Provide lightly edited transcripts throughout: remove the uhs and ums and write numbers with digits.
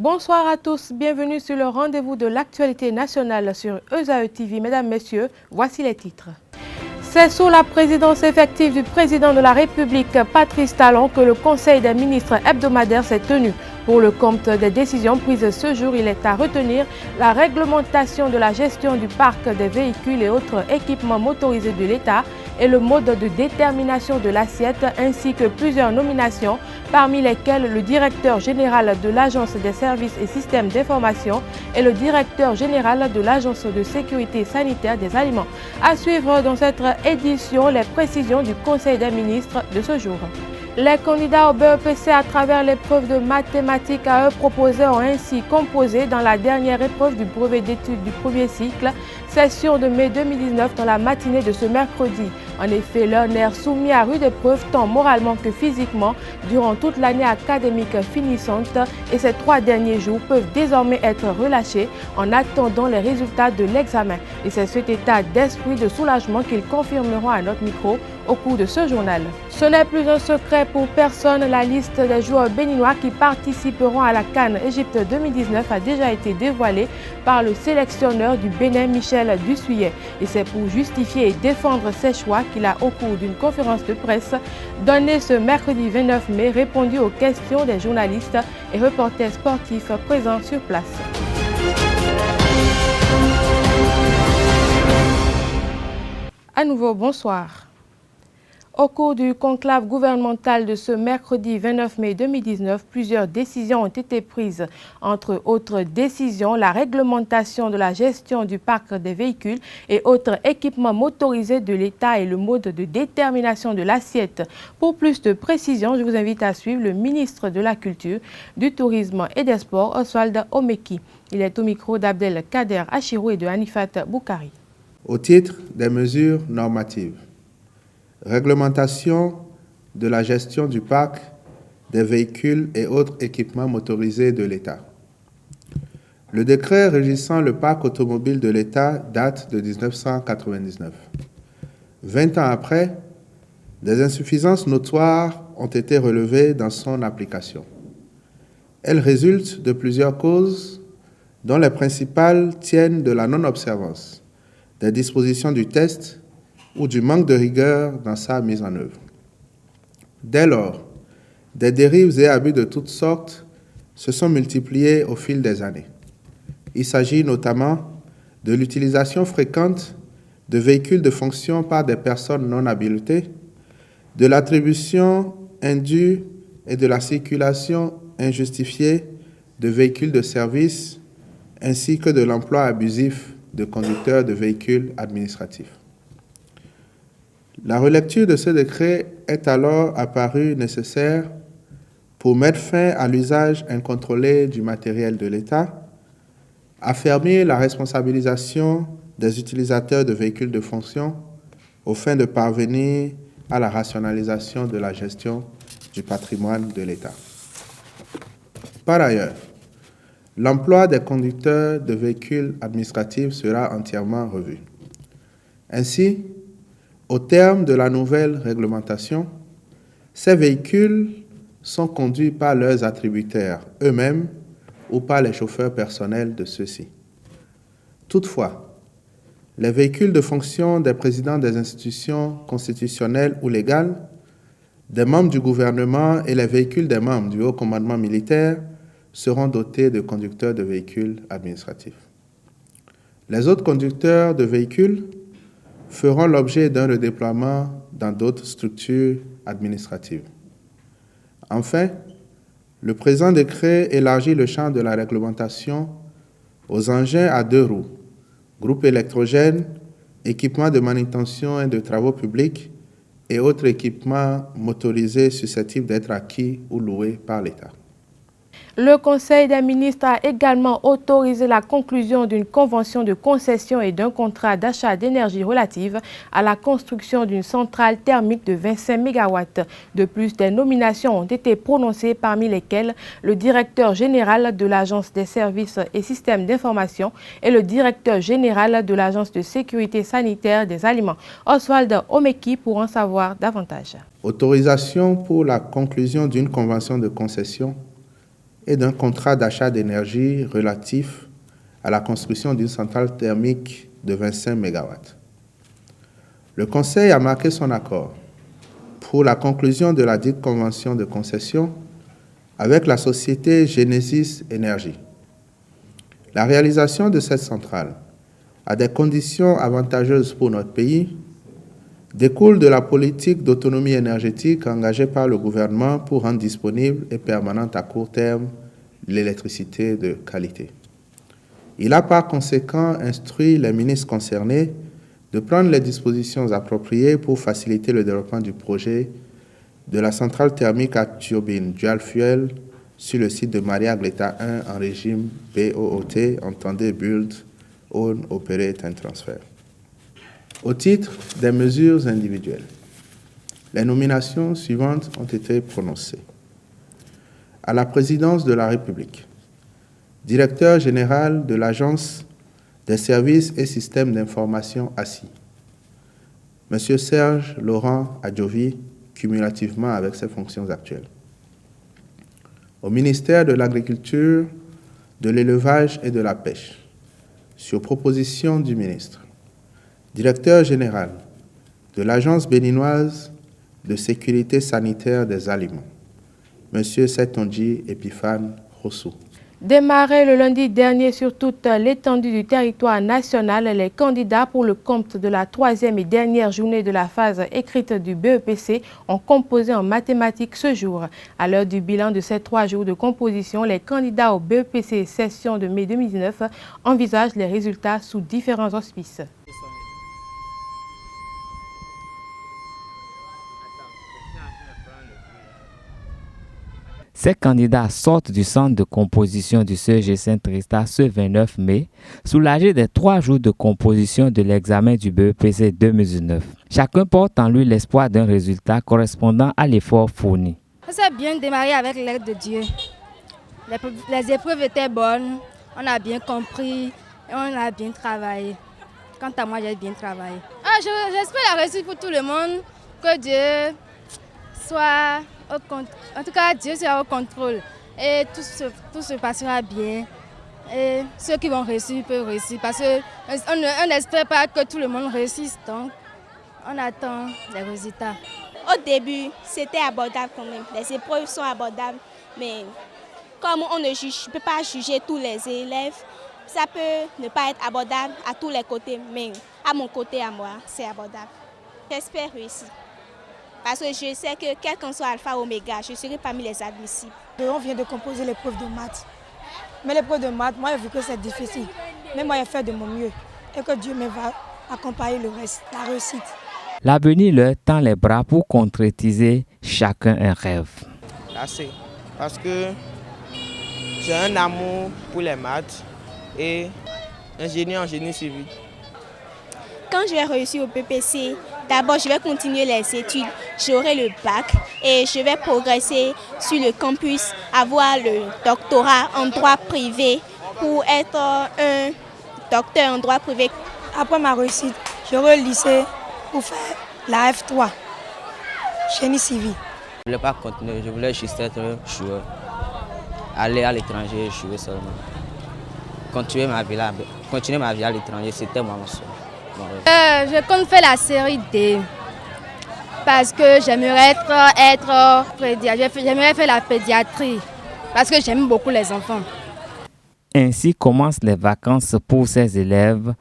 Bonsoir à tous, bienvenue sur le rendez-vous de l'actualité nationale sur ESAE TV. Mesdames, Messieurs, voici les titres. C'est sous la présidence effective du président de la République, Patrice Talon, que le Conseil des ministres hebdomadaire s'est tenu. Pour le compte des décisions prises ce jour, il est à retenir la réglementation de la gestion du parc des véhicules et autres équipements motorisés de l'État et le mode de détermination de l'assiette, ainsi que plusieurs nominations, parmi lesquelles le directeur général de l'Agence des services et systèmes d'information et le directeur général de l'Agence de sécurité sanitaire des aliments. À suivre dans cette édition les précisions du Conseil des ministres de ce jour. Les candidats au BEPC à travers l'épreuve de mathématiques à eux proposés ont ainsi composé dans la dernière épreuve du brevet d'études du premier cycle, session de mai 2019 dans la matinée de ce mercredi. En effet, leur nerf soumis à rude épreuve tant moralement que physiquement durant toute l'année académique finissante et ces 3 derniers jours peuvent désormais être relâchés en attendant les résultats de l'examen. Et c'est cet état d'esprit de soulagement qu'ils confirmeront à notre micro au cours de ce journal. Ce n'est plus un secret pour personne, la liste des joueurs béninois qui participeront à la CAN Égypte 2019 a déjà été dévoilée par le sélectionneur du Bénin, Michel Dussuyer. Et c'est pour justifier et défendre ses choix qu'il a, au cours d'une conférence de presse donnée ce mercredi 29 mai, répondu aux questions des journalistes et reporters sportifs présents sur place. À nouveau, bonsoir. Au cours du conclave gouvernemental de ce mercredi 29 mai 2019, plusieurs décisions ont été prises. Entre autres décisions, la réglementation de la gestion du parc des véhicules et autres équipements motorisés de l'État et le mode de détermination de l'assiette. Pour plus de précisions, je vous invite à suivre le ministre de la Culture, du Tourisme et des Sports, Oswald Omeki. Il est au micro d'Abdel Kader Achirou et de Hanifat Boukari. Au titre des mesures normatives, réglementation de la gestion du parc des véhicules et autres équipements motorisés de l'État. Le décret régissant le parc automobile de l'État date de 1999. 20 ans après, des insuffisances notoires ont été relevées dans son application. Elles résultent de plusieurs causes, dont les principales tiennent de la non-observance des dispositions du test ou du manque de rigueur dans sa mise en œuvre. Dès lors, des dérives et abus de toutes sortes se sont multipliés au fil des années. Il s'agit notamment de l'utilisation fréquente de véhicules de fonction par des personnes non habilitées, de l'attribution indue et de la circulation injustifiée de véhicules de service, ainsi que de l'emploi abusif de conducteurs de véhicules administratifs. La relecture de ce décret est alors apparue nécessaire pour mettre fin à l'usage incontrôlé du matériel de l'État, affermir la responsabilisation des utilisateurs de véhicules de fonction aux fins de parvenir à la rationalisation de la gestion du patrimoine de l'État. Par ailleurs, l'emploi des conducteurs de véhicules administratifs sera entièrement revu. Ainsi, au terme de la nouvelle réglementation, ces véhicules sont conduits par leurs attributaires eux-mêmes ou par les chauffeurs personnels de ceux-ci. Toutefois, les véhicules de fonction des présidents des institutions constitutionnelles ou légales, des membres du gouvernement et les véhicules des membres du haut commandement militaire seront dotés de conducteurs de véhicules administratifs. Les autres conducteurs de véhicules feront l'objet d'un redéploiement dans d'autres structures administratives. Enfin, le présent décret élargit le champ de la réglementation aux engins à 2 roues, groupes électrogènes, équipements de manutention et de travaux publics et autres équipements motorisés susceptibles d'être acquis ou loués par l'État. Le Conseil des ministres a également autorisé la conclusion d'une convention de concession et d'un contrat d'achat d'énergie relative à la construction d'une centrale thermique de 25 MW. De plus, des nominations ont été prononcées, parmi lesquelles le directeur général de l'Agence des services et systèmes d'information et le directeur général de l'Agence de sécurité sanitaire des aliments. Oswald Omeki pour en savoir davantage. Autorisation pour la conclusion d'une convention de concession et d'un contrat d'achat d'énergie relatif à la construction d'une centrale thermique de 25 MW. Le Conseil a marqué son accord pour la conclusion de la dite convention de concession avec la société Genesis Energy. La réalisation de cette centrale, à des conditions avantageuses pour notre pays, découle de la politique d'autonomie énergétique engagée par le gouvernement pour rendre disponible et permanente à court terme l'électricité de qualité. Il a par conséquent instruit les ministres concernés de prendre les dispositions appropriées pour faciliter le développement du projet de la centrale thermique à turbine dual fuel sur le site de Maria Gleta 1 en régime BOOT, entendez Build, Own, Operate and Transfer. Au titre des mesures individuelles, les nominations suivantes ont été prononcées. À la présidence de la République, directeur général de l'Agence des services et systèmes d'information ASSI, M. Serge Laurent Adjovi, cumulativement avec ses fonctions actuelles. Au ministère de l'Agriculture, de l'Élevage et de la Pêche, sur proposition du ministre, directeur général de l'Agence béninoise de sécurité sanitaire des aliments, M. Setonji Epiphane Rossou. Démarré le lundi dernier sur toute l'étendue du territoire national, les candidats pour le compte de la troisième et dernière journée de la phase écrite du BEPC ont composé en mathématiques ce jour. À l'heure du bilan de ces 3 jours de composition, les candidats au BEPC session de mai 2019 envisagent les résultats sous différents auspices. Ces candidats sortent du centre de composition du CEG Saint-Tristan ce 29 mai, soulagés des 3 jours de composition de l'examen du BEPC 2019. Chacun porte en lui l'espoir d'un résultat correspondant à l'effort fourni. Ça s'est bien démarré avec l'aide de Dieu. Les épreuves étaient bonnes, on a bien compris et on a bien travaillé. Quant à moi, j'ai bien travaillé. J'espère la réussite pour tout le monde, que Dieu soit au contrôle. En tout cas, Dieu sera au contrôle et tout se passera bien. Et ceux qui vont réussir peuvent réussir parce qu'on n'espère pas que tout le monde réussisse. Donc, on attend les résultats. Au début, c'était abordable quand même. Les épreuves sont abordables, mais comme on ne peut pas juger tous les élèves, ça peut ne pas être abordable à tous les côtés, mais à mon côté, à moi, c'est abordable. J'espère réussir. Parce que je sais que quel qu'en soit alpha ou oméga, je serai parmi les admissibles. On vient de composer l'épreuve de maths. Mais l'épreuve de maths, moi j'ai vu que c'est difficile. Mais moi j'ai fait de mon mieux. Et que Dieu me va accompagner le reste, la réussite. L'avenir leur tend les bras pour concrétiser chacun un rêve. Assez. Parce que j'ai un amour pour les maths et ingénieur en génie civil. Quand je vais réussir au PPC, d'abord je vais continuer les études, j'aurai le bac et je vais progresser sur le campus, avoir le doctorat en droit privé pour être un docteur en droit privé. Après ma réussite, j'aurai le lycée pour faire la F3, génie civil. Je ne voulais pas continuer, je voulais juste être joueur, aller à l'étranger jouer seulement. Continuer ma vie à l'étranger, c'était moi mon souhait. Je compte faire la série D parce que j'aimerais être pédiatre. J'aimerais faire la pédiatrie parce que j'aime beaucoup les enfants. Ainsi commencent les vacances pour ces élèves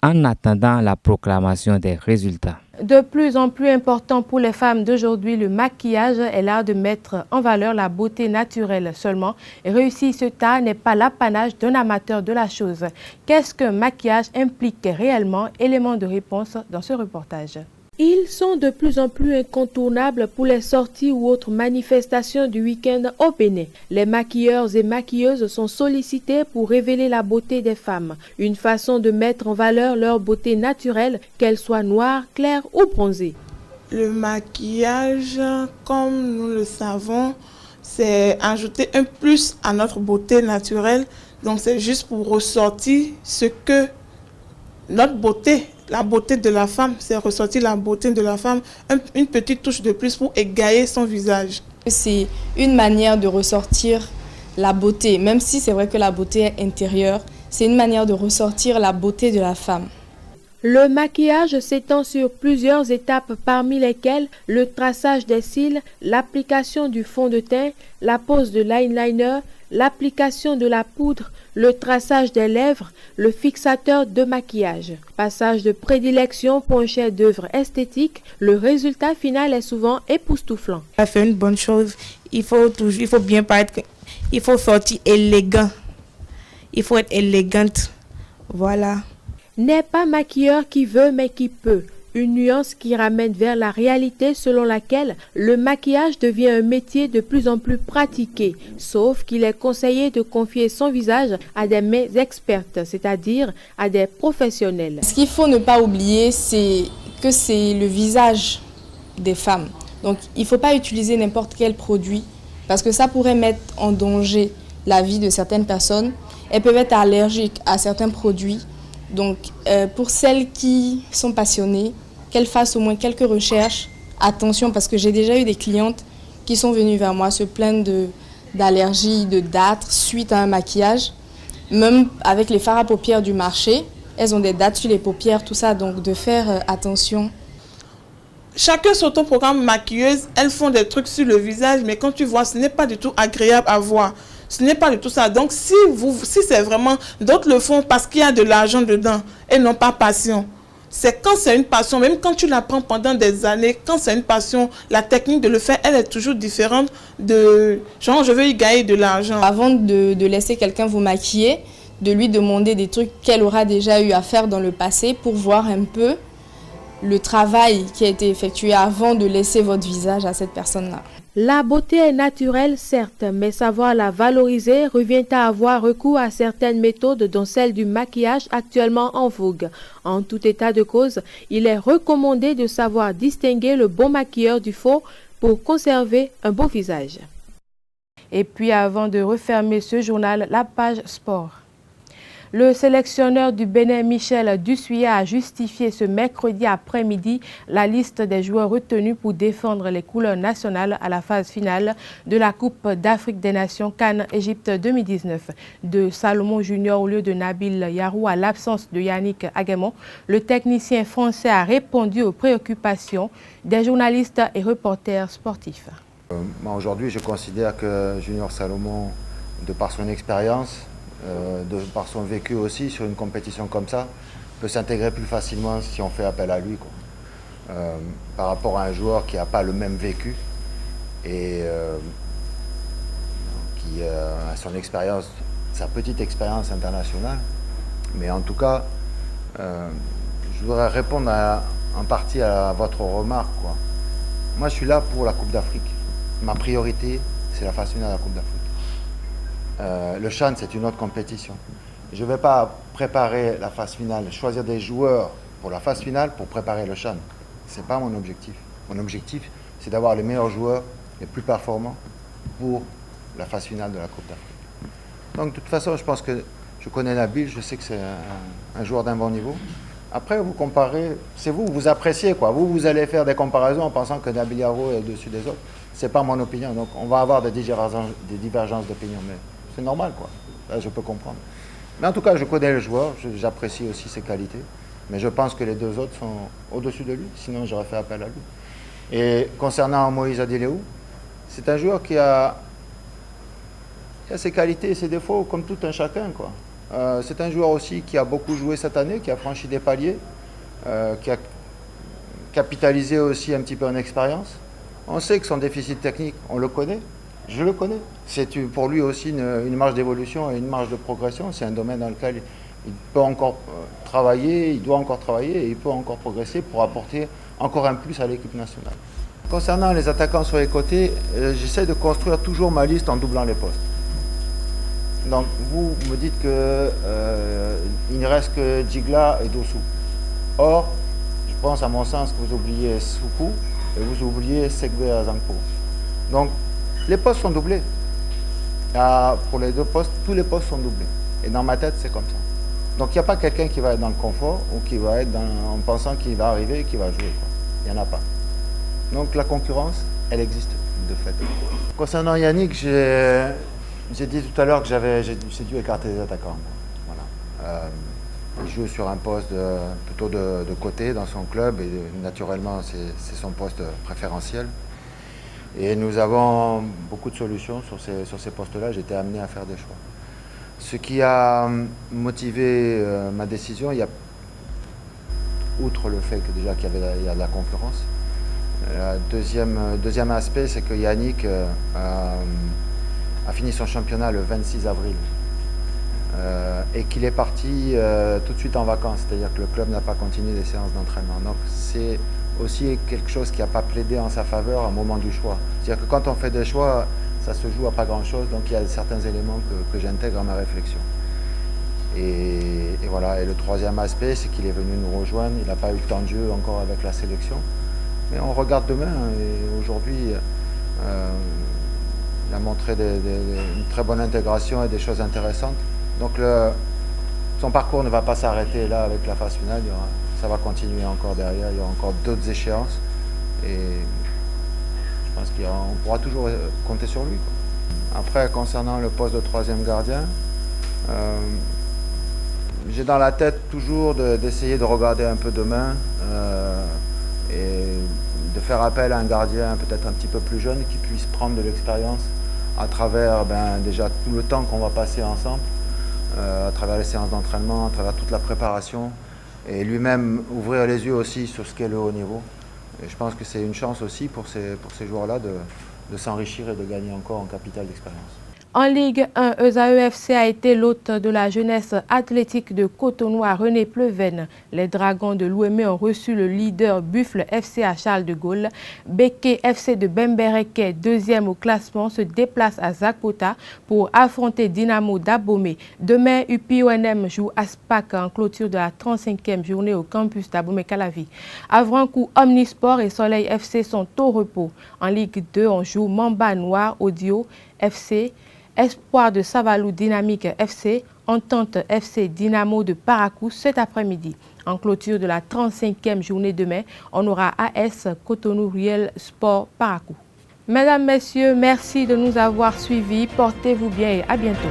en attendant la proclamation des résultats. De plus en plus important pour les femmes d'aujourd'hui, le maquillage est l'art de mettre en valeur la beauté naturelle seulement. Et réussir ce tas n'est pas l'apanage d'un amateur de la chose. Qu'est-ce qu'un maquillage implique réellement? Élément de réponse dans ce reportage. Ils sont de plus en plus incontournables pour les sorties ou autres manifestations du week-end au Bénin. Les maquilleurs et maquilleuses sont sollicités pour révéler la beauté des femmes. Une façon de mettre en valeur leur beauté naturelle, qu'elle soit noire, claire ou bronzée. Le maquillage, comme nous le savons, c'est ajouter un plus à notre beauté naturelle. Donc c'est juste pour ressortir ce que notre beauté, la beauté de la femme, c'est ressortir la beauté de la femme, une petite touche de plus pour égayer son visage. C'est une manière de ressortir la beauté. Même si c'est vrai que la beauté est intérieure, c'est une manière de ressortir la beauté de la femme. Le maquillage s'étend sur plusieurs étapes parmi lesquelles le traçage des cils, l'application du fond de teint, la pose de l'eyeliner, l'application de la poudre, le traçage des lèvres, le fixateur de maquillage. Passage de prédilection pour un chef-d'œuvre esthétique, le résultat final est souvent époustouflant. Ça fait une bonne chose, il faut bien paraître, il faut sortir élégant, il faut être élégante, voilà. N'est pas maquilleur qui veut mais qui peut. Une nuance qui ramène vers la réalité selon laquelle le maquillage devient un métier de plus en plus pratiqué, sauf qu'il est conseillé de confier son visage à des mains expertes, c'est-à-dire à des professionnels. Ce qu'il faut ne pas oublier, c'est que c'est le visage des femmes. Donc il ne faut pas utiliser n'importe quel produit parce que ça pourrait mettre en danger la vie de certaines personnes. Elles peuvent être allergiques à certains produits. Donc, pour celles qui sont passionnées, qu'elles fassent au moins quelques recherches. Attention, parce que j'ai déjà eu des clientes qui sont venues vers moi se plaindre d'allergies, de dartres suite à un maquillage. Même avec les fards à paupières du marché, elles ont des dartres sur les paupières, tout ça, donc de faire attention. Chacun sur ton programme maquilleuse, elles font des trucs sur le visage, mais quand tu vois, ce n'est pas du tout agréable à voir. Ce n'est pas du tout ça. Donc, si c'est vraiment, d'autres le font parce qu'il y a de l'argent dedans et non pas passion. C'est quand c'est une passion, même quand tu l'apprends pendant des années, quand c'est une passion, la technique de le faire, elle est toujours différente de genre, je veux y gagner de l'argent. Avant de laisser quelqu'un vous maquiller, de lui demander des trucs qu'elle aura déjà eu à faire dans le passé pour voir un peu le travail qui a été effectué avant de laisser votre visage à cette personne-là. La beauté est naturelle, certes, mais savoir la valoriser revient à avoir recours à certaines méthodes, dont celle du maquillage actuellement en vogue. En tout état de cause, il est recommandé de savoir distinguer le bon maquilleur du faux pour conserver un beau visage. Et puis, avant de refermer ce journal, la page sport. Le sélectionneur du Bénin, Michel Dussuya, a justifié ce mercredi après-midi la liste des joueurs retenus pour défendre les couleurs nationales à la phase finale de la Coupe d'Afrique des Nations CAN Égypte 2019. De Salomon Junior au lieu de Nabil Yarou à l'absence de Yannick Aguemon, le technicien français a répondu aux préoccupations des journalistes et reporters sportifs. Aujourd'hui, je considère que Junior Salomon, de par son expérience, de par son vécu aussi sur une compétition comme ça, peut s'intégrer plus facilement si on fait appel à lui, quoi. Par rapport à un joueur qui n'a pas le même vécu et qui a son expérience, sa petite expérience internationale. Mais en tout cas, je voudrais répondre en partie à votre remarque, quoi. Moi, je suis là pour la Coupe d'Afrique. Ma priorité, c'est la phase finale de la Coupe d'Afrique. Le CHAN, c'est une autre compétition. Je ne vais pas préparer la phase finale, choisir des joueurs pour la phase finale pour préparer le CHAN. Ce n'est pas mon objectif. Mon objectif, c'est d'avoir les meilleurs joueurs, les plus performants pour la phase finale de la Coupe d'Afrique. Donc, de toute façon, je pense que je connais Nabil, je sais que c'est un joueur d'un bon niveau. Après, vous comparez, c'est vous appréciez, quoi. Vous allez faire des comparaisons en pensant que Nabil Yarou est au-dessus des autres. Ce n'est pas mon opinion. Donc, on va avoir des divergences d'opinion. Mais c'est normal, quoi. Là, je peux comprendre. Mais en tout cas, je connais le joueur, j'apprécie aussi ses qualités. Mais je pense que les deux autres sont au-dessus de lui, sinon j'aurais fait appel à lui. Et concernant Moïse Adiléou, c'est un joueur qui a ses qualités et ses défauts, comme tout un chacun, quoi. C'est un joueur aussi qui a beaucoup joué cette année, qui a franchi des paliers, qui a capitalisé aussi un petit peu en expérience. On sait que son déficit technique, on le connaît. Je le connais. C'est pour lui aussi une marge d'évolution et une marge de progression. C'est un domaine dans lequel il peut encore travailler, il doit encore travailler et il peut encore progresser pour apporter encore un plus à l'équipe nationale. Concernant les attaquants sur les côtés, j'essaie de construire toujours ma liste en doublant les postes. Donc vous me dites qu'il ne reste que Djigla et Dossou. Or, je pense à mon sens que vous oubliez Soukou et vous oubliez Segbe Azanko. Donc, les postes sont doublés. Pour les deux postes, tous les postes sont doublés. Et dans ma tête, c'est comme ça. Donc, il n'y a pas quelqu'un qui va être dans le confort ou qui va être en pensant qu'il va arriver et qu'il va jouer. Il n'y en a pas. Donc, la concurrence, elle existe de fait. Concernant Yannick, J'ai dit tout à l'heure que j'ai dû écarter les attaquants. Voilà. Il joue sur un poste plutôt de côté dans son club et naturellement c'est son poste préférentiel. Et nous avons beaucoup de solutions sur ces postes-là. J'ai été amené à faire des choix. Ce qui a motivé ma décision, il y a, outre le fait que déjà qu'il y a de la concurrence, deuxième aspect, c'est que Yannick a fini son championnat le 26 avril et qu'il est parti tout de suite en vacances, c'est-à-dire que le club n'a pas continué les séances d'entraînement. Donc c'est aussi quelque chose qui n'a pas plaidé en sa faveur au moment du choix. C'est-à-dire que quand on fait des choix, ça se joue à pas grand-chose, donc il y a certains éléments que j'intègre à ma réflexion. Et voilà, et le troisième aspect, c'est qu'il est venu nous rejoindre, il n'a pas eu le temps de jeu encore avec la sélection. Mais on regarde demain, et aujourd'hui, il a montré une très bonne intégration et des choses intéressantes. Donc son parcours ne va pas s'arrêter là avec la phase finale, ça va continuer encore derrière, il y aura encore d'autres échéances. Et je pense qu'on pourra toujours compter sur lui, quoi. Après, concernant le poste de troisième gardien, j'ai dans la tête toujours d'essayer de regarder un peu demain et de faire appel à un gardien peut-être un petit peu plus jeune qui puisse prendre de l'expérience à travers déjà tout le temps qu'on va passer ensemble, à travers les séances d'entraînement, à travers toute la préparation et lui-même ouvrir les yeux aussi sur ce qu'est le haut niveau. Et je pense que c'est une chance aussi pour ces joueurs-là de s'enrichir et de gagner encore en capital d'expérience. En Ligue 1, ESAE-FC a été l'hôte de la jeunesse athlétique de Cotonou à René Pleven. Les Dragons de l'Ouémé ont reçu le leader Buffle FC à Charles de Gaulle. Béké FC de Bembereke, deuxième au classement, se déplace à Zakpota pour affronter Dynamo d'Abomey. Demain, UPONM joue Aspac en clôture de la 35e journée au campus d'Abomey-Calavi. Avrancourt, Omnisport et Soleil FC sont au repos. En Ligue 2, on joue Mamba Noir, Audio FC, Espoir de Savalou Dynamique FC, Entente FC Dynamo de Parakou cet après-midi. En clôture de la 35e journée demain, on aura AS Cotonou Riel Sport Parakou. Mesdames, Messieurs, merci de nous avoir suivis. Portez-vous bien et à bientôt.